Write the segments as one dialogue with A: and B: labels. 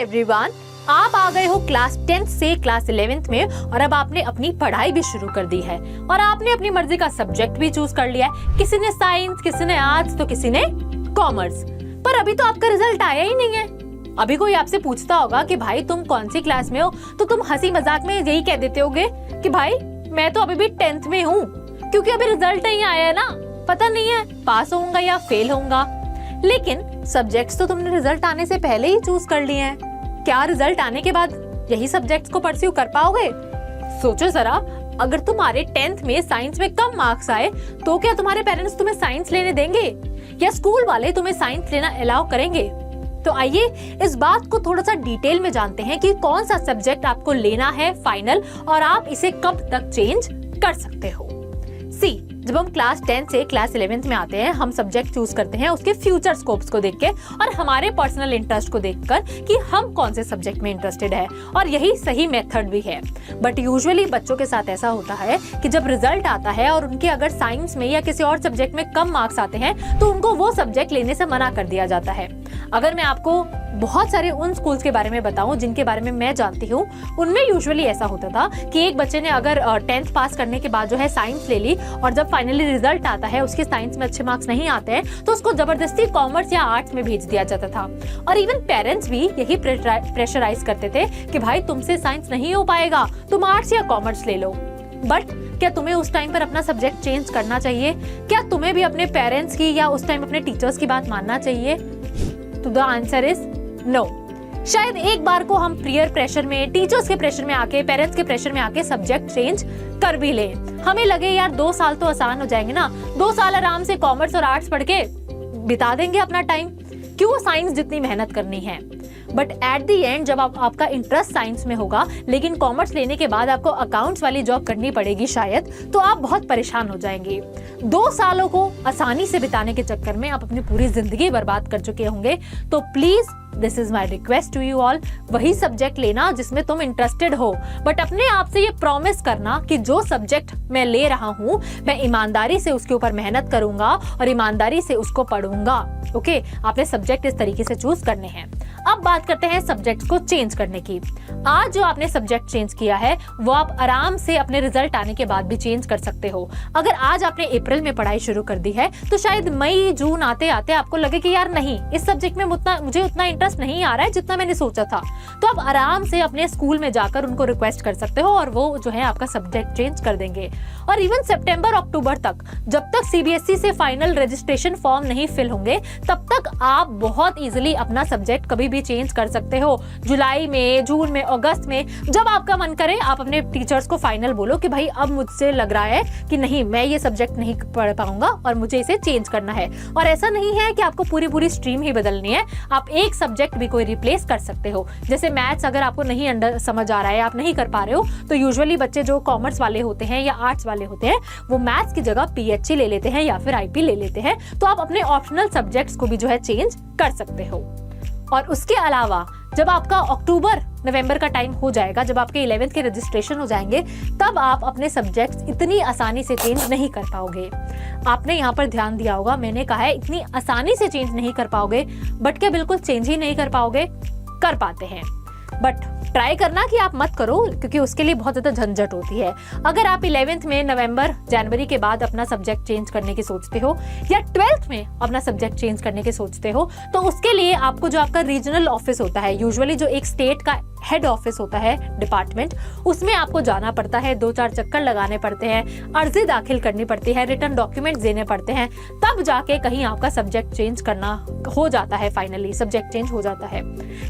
A: Everyone, आप आ गए हो क्लास 10 से क्लास 11th में और अब आपने अपनी पढ़ाई भी शुरू कर दी है और आपने अपनी मर्जी का सब्जेक्ट भी चूज कर लिया है। किसी ने साइंस, किसी ने आर्ट्स, तो किसी ने कॉमर्स। पर अभी तो आपका रिजल्ट आया ही नहीं है। अभी कोई आपसे पूछता होगा कि भाई तुम कौन सी क्लास में हो, तो तुम हंसी मजाक में यही कह देते होगे कि भाई मैं तो अभी भी 10th में हूँ, क्योंकि अभी रिजल्ट नहीं आया है ना, पता नहीं है पास होऊंगा या फेल होऊंगा। लेकिन सब्जेक्ट्स तो तुमने रिजल्ट आने से पहले ही चूज कर लिए हैं। क्या रिजल्ट आने के बाद यही सब्जेक्ट्स को परस्यू कर पाओगे? सोचो जरा, अगर तुम्हारे 10th में साइंस में कम मार्क्स आए तो क्या तुम्हारे पेरेंट्स तुम्हें साइंस लेने देंगे या स्कूल वाले तुम्हें साइंस लेना अलाउ करेंगे? तो आइए इस बात को थोड़ा सा डिटेल में जानते हैं कि कौन सा सब्जेक्ट आपको लेना है फाइनल और आप इसे कब तक चेंज कर सकते हो। सी, जब हम क्लास 10 से क्लास 11th में आते हैं, हम सब्जेक्ट चूज करते हैं उसके फ्यूचर स्कोप्स को देख के और हमारे पर्सनल इंटरेस्ट को देखकर कि हम कौन से सब्जेक्ट में इंटरेस्टेड है, और यही सही मेथड भी है। बट यूजुअली बच्चों के साथ ऐसा होता है कि जब रिजल्ट आता है और उनके अगर साइंस में या किसी और सब्जेक्ट में कम मार्क्स आते हैं तो उनको वो सब्जेक्ट लेने से मना कर दिया जाता है। अगर मैं आपको बहुत सारे उन स्कूल्स के बारे में बताऊं जिनके बारे में मैं जानती हूँ, उनमें यूजुअली ऐसा होता था कि एक बच्चे ने अगर 10th पास करने के बाद जो है साइंस ले ली और जब फाइनली रिजल्ट आता है उसके साइंस में अच्छे मार्क्स नहीं आते हैं तो उसको जबरदस्ती कॉमर्स या आर्ट्स में भेज दिया जाता था। और इवन पेरेंट्स भी यही प्रेशराइज करते थे कि भाई तुमसे साइंस नहीं हो पाएगा, तुम आर्ट्स या कॉमर्स ले लो। बट क्या तुम्हें उस टाइम पर अपना सब्जेक्ट चेंज करना चाहिए? क्या तुम्हें भी अपने पेरेंट्स की या उस टाइम अपने टीचर्स की बात मानना चाहिए? तो द आंसर इज नो। शायद एक बार को हम पीयर प्रेशर में, टीचर्स के प्रेशर में आके, पेरेंट्स के प्रेशर में आके सब्जेक्ट चेंज कर भी ले। हमें लगे यार 2 साल तो आसान हो जाएंगे ना, 2 साल आराम से कॉमर्स और आर्ट्स पढ़ के बिता देंगे अपना टाइम, क्यों साइंस जितनी मेहनत करनी है। बट एट द एंड जब आपका इंटरेस्ट साइंस में होगा लेकिन कॉमर्स लेने के बाद आपको अकाउंट्स वाली जॉब करनी पड़ेगी शायद, तो आप बहुत परेशान हो जाएंगे। 2 सालों को आसानी से बिताने के चक्कर में आप अपनी पूरी जिंदगी बर्बाद कर चुके होंगे। तो please, this is my request to you all, वही सब्जेक्ट लेना जिसमें तुम इंटरेस्टेड हो, बट अपने आप से ये प्रॉमिस करना कि जो सब्जेक्ट मैं ले रहा हूँ मैं ईमानदारी से उसके ऊपर मेहनत करूंगा और ईमानदारी से उसको पढ़ूंगा। ओके, आपने सब्जेक्ट इस तरीके से चूज करने हैं। अब बात करते हैं सब्जेक्ट को चेंज करने की। आज जो आपने सब्जेक्ट चेंज किया है वो आप आराम से अपने रिजल्ट आने के बाद भी चेंज कर सकते हो। अगर आज आपने अप्रैल में पढ़ाई शुरू कर दी है तो शायद मई जून आते आते आपको लगे कि यार नहीं, इस सब्जेक्ट में मुझे उतना इंटरेस्ट नहीं आ रहा है जितना मैंने सोचा था, तो आप आराम से अपने स्कूल में जाकर उनको रिक्वेस्ट कर सकते हो और वो जो है आपका सब्जेक्ट चेंज कर देंगे। और इवन सितंबर अक्टूबर तक, जब तक सीबीएसई से फाइनल रजिस्ट्रेशन फॉर्म नहीं फिल होंगे तब तक आप बहुत इजीली अपना सब्जेक्ट कभी भी चेंज कर सकते हो। जुलाई में, जून में, अगस्त में, जब आपका मन करे आप अपने टीचर्स को फाइनल बोलो कि भाई अब मुझसे लग रहा है कि नहीं, मैं ये सब्जेक्ट नहीं पढ़ पाऊंगा और मुझे इसे चेंज करना है। और ऐसा नहीं है कि आपको पूरी स्ट्रीम ही बदलनी है, आप एक सब्जेक्ट भी कोई रिप्लेस कर सकते हो। जैसे मैथ्स अगर आपको नहीं समझ आ रहा है, आप नहीं कर पा रहे हो, तो यूजुअली बच्चे जो कॉमर्स वाले होते हैं या आर्ट्स वाले होते हैं वो मैथ्स की जगह पीएचई ले लेते हैं या फिर आईपी ले लेते हैं। तो आप अपने ऑप्शनल सब्जेक्ट्स को भी जो है चेंज कर सकते हो। और उसके अलावा जब आपका अक्टूबर नवंबर का टाइम हो जाएगा, जब आपके 11th के रजिस्ट्रेशन हो जाएंगे, तब आप अपने सब्जेक्ट्स इतनी आसानी से चेंज नहीं कर पाओगे। आपने यहाँ पर ध्यान दिया होगा, मैंने कहा है इतनी आसानी से चेंज नहीं कर पाओगे, बट क्या बिल्कुल चेंज ही नहीं कर पाओगे? कर पाते हैं, बट ट्राई करना कि आप मत करो, क्योंकि उसके लिए बहुत ज्यादा झंझट होती है। अगर आप 11th में नवंबर जनवरी के बाद अपना सब्जेक्ट चेंज करने की सोचते हो या 12th में अपना सब्जेक्ट चेंज करने की सोचते हो, तो उसके लिए आपको जो आपका रीजनल ऑफिस होता है, यूजुअली जो एक स्टेट का हेड ऑफिस होता है, डिपार्टमेंट, उसमें आपको जाना पड़ता है, 2-4 चक्कर लगाने पड़ते हैं, अर्जी दाखिल करनी पड़ती है, रिटर्न डॉक्यूमेंट्स देने पड़ते हैं, तब जाके कहीं आपका सब्जेक्ट चेंज करना हो जाता है, फाइनली सब्जेक्ट चेंज हो जाता है।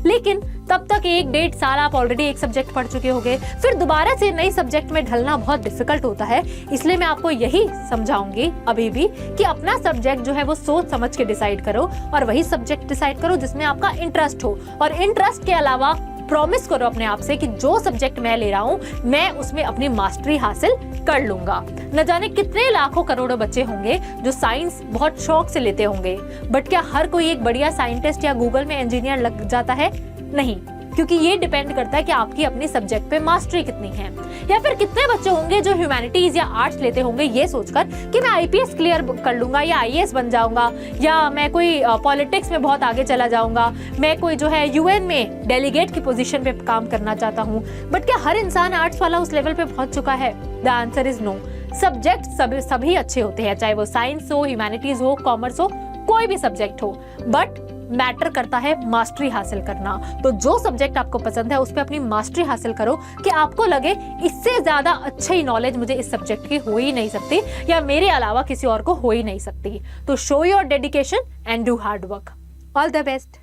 A: लेकिन तब तक 1-1.5 साल आप ऑलरेडी एक सब्जेक्ट पढ़ चुके होंगे, फिर दोबारा से नई सब्जेक्ट में ढलना बहुत डिफिकल्ट होता है। इसलिए मैं आपको यही समझाऊंगी अभी भी कि अपना सब्जेक्ट जो है वो सोच समझ के डिसाइड करो और वही सब्जेक्ट डिसाइड करो जिसमें आपका इंटरेस्ट हो। और इंटरेस्ट के अलावा प्रॉमिस करो अपने आप से कि जो सब्जेक्ट मैं ले रहा हूँ मैं उसमें अपनी मास्टरी हासिल कर लूंगा। न जाने कितने लाखों करोड़ों बच्चे होंगे जो साइंस बहुत शौक से लेते होंगे, बट क्या हर कोई एक बढ़िया साइंटिस्ट या गूगल में इंजीनियर लग जाता है? नहीं। क्योंकि ये डिपेंड करता है कि आपकी अपने सब्जेक्ट पे मास्टरी कितनी है। या फिर कितने बच्चे होंगे जो ह्यूमैनिटीज या आर्ट्स लेते होंगे ये सोचकर कि मैं आईपीएस क्लियर कर लूंगा या आईएएस बन जाऊंगा, या मैं कोई पॉलिटिक्स में बहुत आगे चला जाऊंगा, मैं कोई जो है यूएन में डेलीगेट की पोजीशन पे काम करना चाहता हूँ। बट क्या हर इंसान आर्ट्स वाला उस लेवल पे पहुंच चुका है? The answer is no. Subject सभी अच्छे होते हैं, चाहे वो साइंस हो, ह्यूमैनिटीज हो, कॉमर्स हो, कोई भी सब्जेक्ट हो, बट मैटर करता है मास्टरी हासिल करना। तो जो सब्जेक्ट आपको पसंद है उस पर अपनी मास्टरी हासिल करो कि आपको लगे इससे ज्यादा अच्छी नॉलेज मुझे इस सब्जेक्ट की हो ही नहीं सकती, या मेरे अलावा किसी और को हो ही नहीं सकती। तो show your dedication and do hard work. All the best.